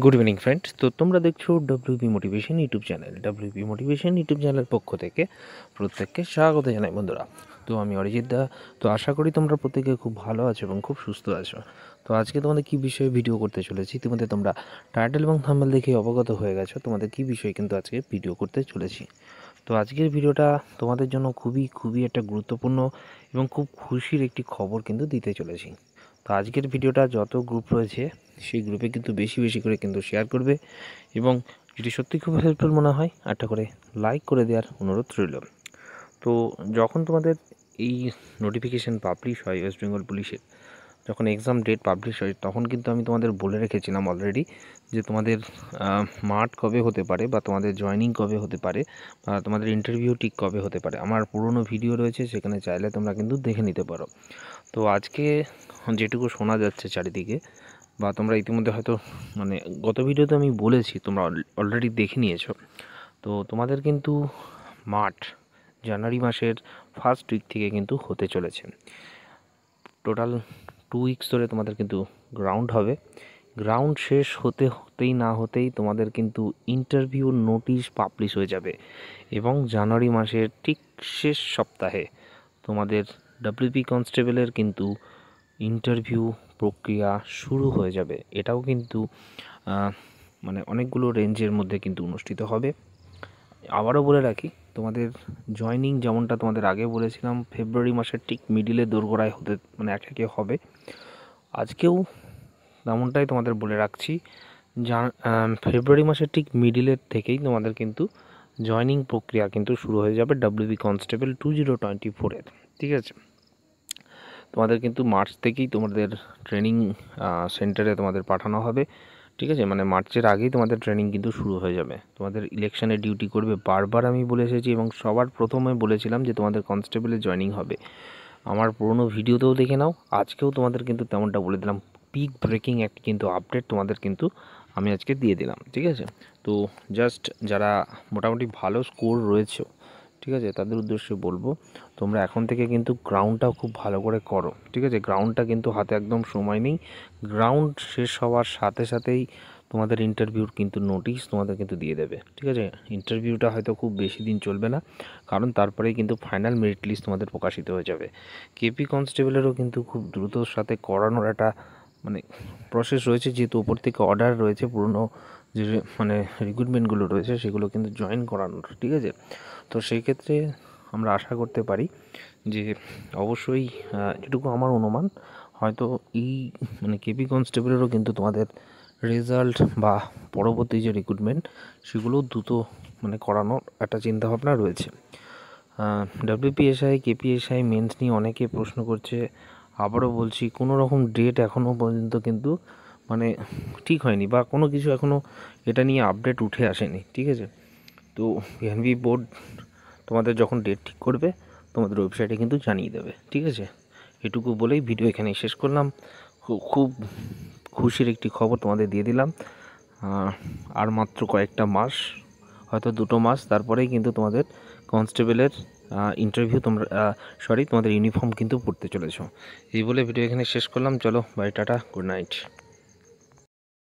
Good evening friends. তো তোমরা দেখছো WP motivation YouTube channel. WP motivation YouTube চ্যানেলের পক্ষ থেকে প্রত্যেককে স্বাগত জানাই বন্ধুরা। তো আমি অরিজিৎ দা। তো আশা করি তোমরা প্রত্যেকে খুব ভালো আছো এবং খুব সুস্থ আছো। তো আজকে তোমাদের কী বিষয়ে ভিডিও করতে চলেছি, ইতিমধ্যে তোমরা টাইটেল এবং থাম্বনেল দেখে অবগত হয়ে গেছো তোমাদের কী বিষয়ে কিন্তু আজকে ভিডিও করতে চলেছি। তো আজকের ভিডিওটা তোমাদের জন্য খুবই একটা গুরুত্বপূর্ণ এবং খুব খুশির একটি খবর কিন্তু দিতে চলেছি। তো আজকের ভিডিওটা যত গ্রুপ রয়েছে সেই গ্রুপে কিন্তু বেশি করে কিন্তু শেয়ার করবে এবং যদি সত্যি খুব হেল্পফুল মনে হয় একটা করে লাইক করে দেওয়ার অনুরোধ রইল। তো যখন তোমাদের এই নোটিফিকেশান পাবলিশ হয় ওয়েস্ট বেঙ্গল পুলিশের, যখন এক্সাম ডেট পাবলিশ হয় তখন কিন্তু আমি তোমাদের বলে রেখেছিলাম অলরেডি যে তোমাদের মাঠ কবে হতে পারে বা তোমাদের জয়েনিং কবে হতে পারে বা তোমাদের ইন্টারভিউ ঠিক কবে হতে পারে। আমার পুরনো ভিডিও রয়েছে, সেখানে চাইলে তোমরা কিন্তু দেখে নিতে পারো। তো আজকে যেটুকু শোনা যাচ্ছে চারিদিকে বা তোমরা ইতিমধ্যে হয়তো গত ভিডিওতে আমি বলেছি, তোমরা অলরেডি দেখে নিয়েছো। তো তোমাদের কিন্তু মাঠ জানুয়ারি মাসের ফার্স্ট উইক থেকে কিন্তু হতে চলেছে। টোটাল 2 উইকস ধরে তোমাদের কিন্তু গ্রাউন্ড হবে। গ্রাউন্ড শেষ হতেই তোমাদের কিন্তু ইন্টারভিউ নোটিশ পাবলিশ হয়ে যাবে এবং জানুয়ারি মাসের ঠিক শেষ সপ্তাহে তোমাদের ডব্লিউপি কনস্টেবলের কিন্তু ইন্টারভিউ প্রক্রিয়া শুরু হয়ে যাবে। এটাও কিন্তু অনেকগুলো রেঞ্জের মধ্যে কিন্তু অনুষ্ঠিত হবে। আবারও বলে রাখি, তোমাদের জয়নিং যেমনটা তোমাদের আগে বলেছিলাম ফেব্রুয়ারি মাসের ঠিক মিডিলে দোরগোড়ায় হতে একে হবে, আজকেও তেমনটাই তোমাদের বলে রাখছি। ফেব্রুয়ারি মাসের ঠিক মিডিলের থেকেই তোমাদের কিন্তু জয়নিং প্রক্রিয়া কিন্তু শুরু হয়ে যাবে ডব্লিউবি কনস্টেবল 2024-এর। ঠিক আছে, তোমাদের কিন্তু মার্চ থেকেই তোমাদের ট্রেনিং সেন্টারে তোমাদের পাঠানো হবে। ঠিক আছে, মার্চের আগেই তোমাদের ট্রেনিং কিন্তু শুরু হয়ে যাবে। তোমাদের ইলেকশনে ডিউটি করবে বারবার আমি বলে এসেছি এবং সবার প্রথমে বলেছিলাম যে তোমাদের কনস্টেবলে জয়নিং হবে। আমার পুরনো ভিডিওতেও দেখে নাও, আজকেও তোমাদের কিন্তু তেমনটা বলে দিলাম। পিক ব্রেকিং একটি কিন্তু আপডেট তোমাদের কিন্তু আমি আজকে দিয়ে দিলাম। ঠিক আছে, তো জাস্ট যারা মোটামুটি ভালো স্কোর রয়েছে, ঠিক আছে, তাদের উদ্দেশ্যে বলবো তোমরা এখন থেকে কিন্তু গ্রাউন্ডটাও খুব ভালো করে করো। ঠিক আছে, গ্রাউন্ডটা কিন্তু হাতে একদম সময় নেই। গ্রাউন্ড শেষ হওয়ার সাথেই তোমাদের ইন্টারভিউর কিন্তু নোটিশ তোমাদের কিন্তু দিয়ে দেবে। ঠিক আছে, ইন্টারভিউটা হয়তো খুব বেশি দিন চলবে না, কারণ তারপরেই কিন্তু ফাইনাল মেরিট লিস্ট তোমাদের প্রকাশিত হয়ে যাবে। কেপি কনস্টেবলেরও কিন্তু খুব দ্রুতর সাথে করানোর একটা প্রসেস রয়েছে, যেহেতু ওপর থেকে অর্ডার রয়েছে পুরনো যে রিক্রুটমেন্টগুলো রয়েছে সেগুলো কিন্তু জয়েন করানোর। ঠিক আছে, তো সেই ক্ষেত্রে আমরা আশা করতে পারি যে অবশ্যই যেটুকু আমার অনুমান, হয়তো এই কেপি কনস্টেবলেরও কিন্তু তোমাদের রেজাল্ট বা পরবর্তী যে রিক্রুটমেন্ট সেগুলো দ্রুত করানোর একটা চিন্তাভাবনা রয়েছে। ডব্লিউপিএসআই কেপিএসআই মেন্স নিয়ে অনেকে প্রশ্ন করছে। আবারও বলছি, কোনো রকম ডেট এখনও পর্যন্ত কিন্তু ঠিক হয়নি বা কোনো কিছু এখনও এটা নিয়ে আপডেট উঠে আসেনি। ঠিক আছে, তো এনভি বোর্ড তোমাদের যখন ডেট ঠিক করবে তোমাদের ওয়েবসাইটে কিন্তু জানিয়ে দেবে। ঠিক আছে, এটুকু বলেই ভিডিও এখানেই শেষ করলাম। খুব খুশির একটি খবর তোমাদের দিয়ে দিলাম। আর মাত্র কয়েকটা মাস, হয়তো 2 মাস, তারপরেই কিন্তু তোমাদের কনস্টেবলের ইন্টারভিউ তোমাদের ইউনিফর্ম কিন্তু পড়তে চলেছো। এই বলে ভিডিও এখানে শেষ করলাম। চলো বাই, টাটা, গুড নাইট।